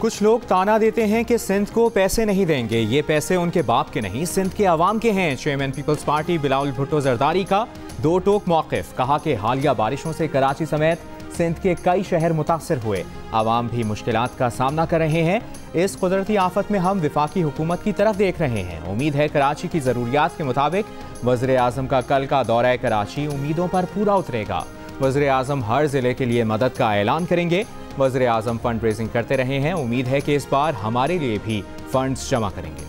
कुछ लोग ताना देते हैं कि सिंध को पैसे नहीं देंगे। ये पैसे उनके बाप के नहीं, सिंध के अवाम के हैं। Chairman Peoples Party Bilawal Bhutto Zardari का दो टोक मौक़िफ़। कहा कि हालिया बारिशों से कराची समेत सिंध के कई शहर मुतासर हुए। अवाम भी मुश्किलात का सामना कर रहे हैं। इस कुदरती आफत में हम वफाकी हुकूमत की तरफ देख रहे हैं। उम्मीद है कराची की ज़रूरियात के मुताबिक वज़ीर आज़म का कल का दौरा कराची उम्मीदों पर पूरा उतरेगा। वज़ीर आज़म हर ज़िले के लिए मदद का ऐलान करेंगे। वज़ीर आज़म फंड रेजिंग करते रहे हैं। उम्मीद है कि इस बार हमारे लिए भी फंड्स जमा करेंगे।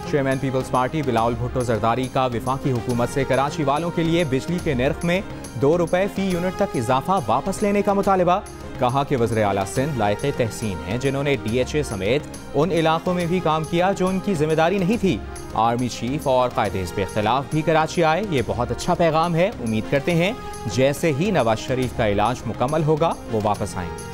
Chairman Peoples Party Bilawal Bhutto Zardari का वफाकी हुकूमत से कराची वालों के लिए बिजली के नर्ख में 2 रुपए फी यूनिट तक इजाफा वापस लेने का मुतालबा। कहा कि वज़ीर आला सिंध लायक़े तहसीन हैं जिन्होंने DHA समेत उन इलाकों में भी काम किया जो उनकी जिम्मेदारी नहीं थी। आर्मी चीफ और कायदे हिज़्ब इख्तिलाफ भी कराची आए। ये बहुत अच्छा पैगाम है। उम्मीद करते हैं जैसे ही नवाज शरीफ का इलाज मुकम्मल होगा वो वापस आएंगे।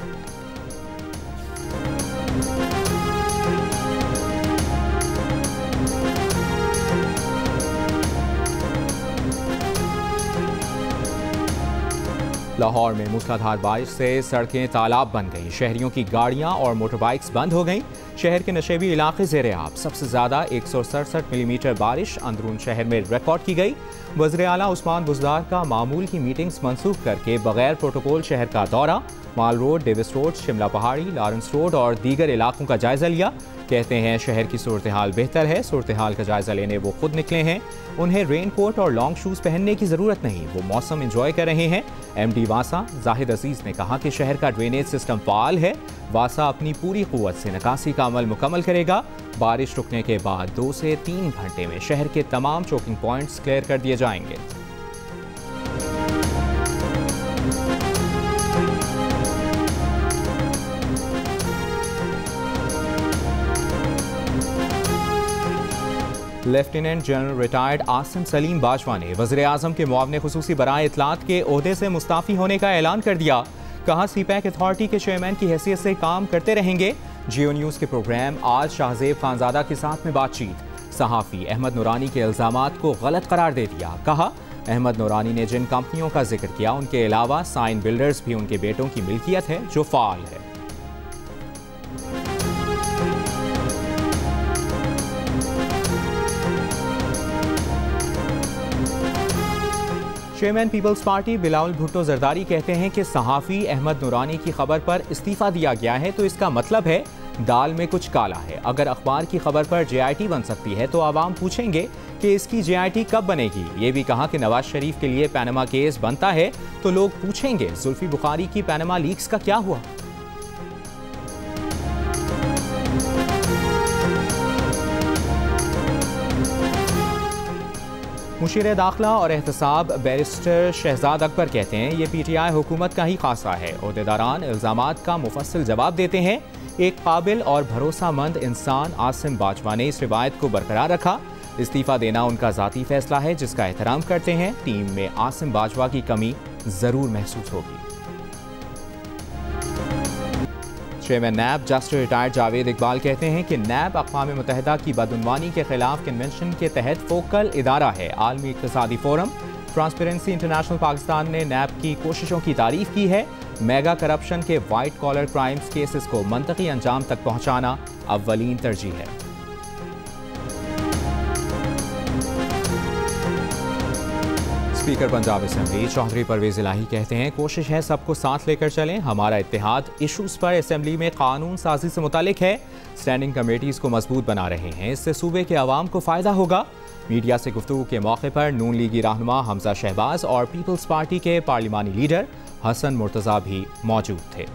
लाहौर में मूसलाधार बारिश से सड़कें तालाब बन गई। शहरियों की गाड़ियां और मोटरबाइक्स बंद हो गईं। शहर के नशेबी इलाके ज़ेरे आब। सबसे ज़्यादा 167 मिलीमीटर बारिश अंदरून शहर में रिकॉर्ड की गई। वज़ीर आला उस्मान बुज़दार का मामूल की मीटिंग्स मनसूख करके बगैर प्रोटोकॉल शहर का दौरा। माल रोड, डेविस रोड, शिमला पहाड़ी, लॉरेंस रोड और दीगर इलाकों का जायजा लिया। कहते हैं शहर की सूरत हाल बेहतर है। सूरत हाल का जायजा लेने वो खुद निकले हैं। उन्हें रेन कोट और लॉन्ग शूज़ पहनने की ज़रूरत नहीं। वो मौसम इंजॉय कर रहे हैं। MD वासा जाहिद अजीज़ ने कहा कि शहर का ड्रेनेज सिस्टम फ़ाल है। वासा अपनी पूरी क़ुव्वत से निकासी का अमल मुकम्मल करेगा। बारिश रुकने के बाद 2 से 3 घंटे में शहर के तमाम चोकिंग पॉइंट्स क्लियर कर दिए जाएंगे। Lieutenant general retired Asim Salim Bajwa ने वज़ीर आज़म के मुआवने खुसूसी बराए इत्तलात के ओहदे से मुस्ताफ़ी होने का ऐलान कर दिया। कहा CPAC अथॉरिटी के चेयरमैन की हैसियत से काम करते रहेंगे। जियो न्यूज़ के प्रोग्राम आज शाहजेब खानजादा के साथ में बातचीत। सहाफ़ी अहमद नूरानी के इल्ज़ामात को गलत करार दे दिया। कहा अहमद नूरानी ने जिन कंपनियों का जिक्र किया उनके अलावा साइन बिल्डर्स भी उनके बेटों की मिल्कियत है जो फ़ाल है। Chairman Peoples Party Bilawal Bhutto Zardari कहते हैं कि सहाफ़ी अहमद नूरानी की खबर पर इस्तीफ़ा दिया गया है तो इसका मतलब है दाल में कुछ काला है। अगर अखबार की खबर पर JIT बन सकती है तो आवाम पूछेंगे कि इसकी JIT कब बनेगी। ये भी कहा कि नवाज शरीफ के लिए पैनामा केस बनता है तो लोग पूछेंगे जुल्फी बुखारी की पैनामा लीक्स का क्या हुआ। मुशीर दाखिला और एहतसाब बैरिस्टर शहजाद अकबर कहते हैं ये PTI हुकूमत का ही खासा है। ओहदेदारान इल्ज़ामात का मुफस्सिल जवाब देते हैं। एक काबिल और भरोसामंद इंसान आसिम बाजवा ने इस रिवायत को बरकरार रखा। इस्तीफ़ा देना उनका ज़ाती फैसला है जिसका एहतराम करते हैं। टीम में आसिम बाजवा की कमी ज़रूर महसूस होगी। Chairman NAB justice retired Javed Iqbal कहते हैं कि NAB अक़वाम मुत्तहिदा की बदउनवानी के खिलाफ कन्वेंशन के तहत फोकल इदारा है। आलमी इक़्तिसादी फोरम ट्रांसपेरेंसी इंटरनेशनल पाकिस्तान ने NAB की कोशिशों की तारीफ की है। मेगा करप्शन के वाइट कॉलर क्राइम्स केसेस को मंतकी अंजाम तक पहुँचाना अव्वलीन तरजीह है। स्पीकर पंजाब असेंबली चौधरी परवेज इलाही कहते हैं कोशिश है सबको साथ लेकर चलें। हमारा इत्तेहाद इशूज़ पर असेंबली में कानून साजी से मुतालिक है। स्टैंडिंग कमेटीज़ को मजबूत बना रहे हैं। इससे सूबे के अवाम को फ़ायदा होगा। मीडिया से गुफ्तगू के मौके पर नून लीगी रहनुमा हमजा शहबाज और पीपल्स पार्टी के पार्लिमानी लीडर हसन मुर्तज़ा भी मौजूद थे।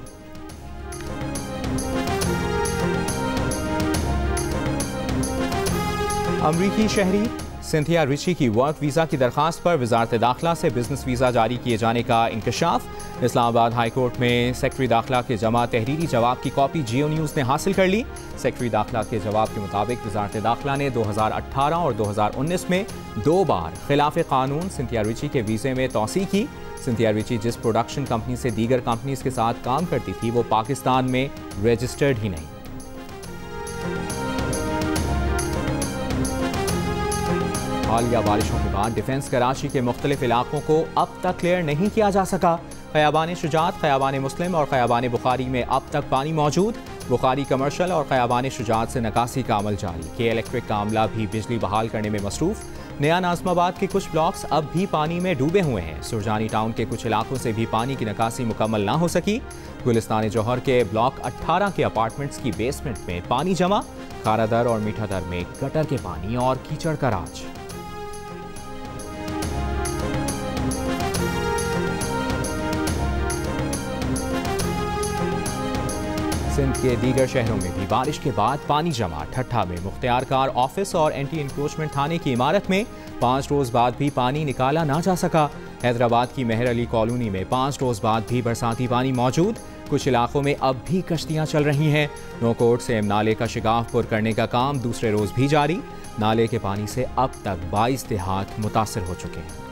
अमरीकी शहरी सिंथिया रिची की वर्क वीज़ा की दरख्वास्त पर वज़ारत दाखिला से बिजनेस वीज़ा जारी किए जाने का इंकशाफ। इस्लामाबाद हाई कोर्ट में सेक्रेटरी दाखिला के जमा तहरीरी जवाब की कॉपी जियो न्यूज़ ने हासिल कर ली। सेक्रेटरी दाखिला के जवाब के मुताबिक वज़ारत दाखिला ने 2018 और 2019 में 2 बार खिलाफ कानून सिंथिया रिची के वीज़े में तौसी की। सिंथिया रिची जिस प्रोडक्शन कंपनी से दीगर कंपनीज के साथ काम करती थी वो पाकिस्तान में रजिस्टर्ड ही नहीं। हालिया बारिशों के बाद डिफेंस कराची के मुख्तलिफ इलाकों को अब तक क्लियर नहीं किया जा सका। ख़याबान शुजात, ख़याबान मुस्लिम और ख़याबान बुखारी में अब तक पानी मौजूद। बुखारी कमर्शल और ख़याबान शुजात से निकासी का अमल जारी। के इलेक्ट्रिक का अमला भी बिजली बहाल करने में मसरूफ़। नया नाज़माबाद के कुछ ब्लॉक्स अब भी पानी में डूबे हुए हैं। सुरजानी टाउन के कुछ इलाकों से भी पानी की निकासी मुकम्मल ना हो सकी। गुलिस्तान जौहर के ब्लॉक 18 के अपार्टमेंट्स की बेसमेंट में पानी जमा। खारादर और मीठादर में गटर के पानी और कीचड़ का राज। सिंध के दीगर शहरों में भी बारिश के बाद पानी जमा। ठट्ठा में मुख्तियार कार ऑफिस और एंटी इंक्रोचमेंट थाने की इमारत में 5 रोज बाद भी पानी निकाला ना जा सका। हैदराबाद की मेहर अली कॉलोनी में 5 रोज बाद भी बरसाती पानी मौजूद। कुछ इलाकों में अब भी कश्तियां चल रही हैं। नौकोट से नाले का शिगाफपुर करने का काम दूसरे रोज भी जारी। नाले के पानी से अब तक 22 देहात मुतासर हो चुके हैं।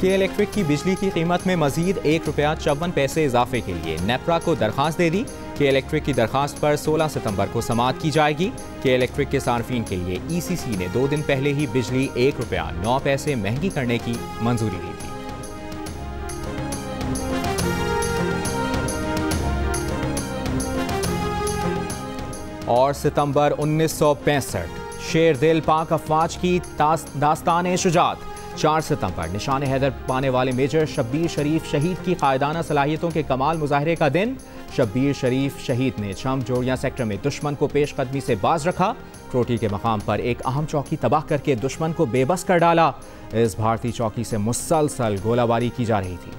के इलेक्ट्रिक की बिजली की कीमत में मजीद ₹1.54 इजाफे के लिए नेपरा को दरखास्त दे दी। के इलेक्ट्रिक की दरखास्त पर 16 सितंबर को समाअत की जाएगी। के इलेक्ट्रिक के सार्फिन के लिए ECC ने 2 दिन पहले ही बिजली ₹1.09 महंगी करने की मंजूरी दी थी। और सितंबर 1965 शेर दिल पाक अफवाज की दास्तान शुजात। 4 सितंबर निशान हैदर पाने वाले मेजर शब्बीर शरीफ शहीद की कायदाना सलाहियतों के कमाल मुजाहरे का दिन। शब्बीर शरीफ शहीद ने छम जोड़िया सेक्टर में दुश्मन को पेशकदमी से बाज रखा। ट्रोटी के मकाम पर एक अहम चौकी तबाह करके दुश्मन को बेबस कर डाला। इस भारतीय चौकी से मुसलसल गोलाबारी की जा रही थी।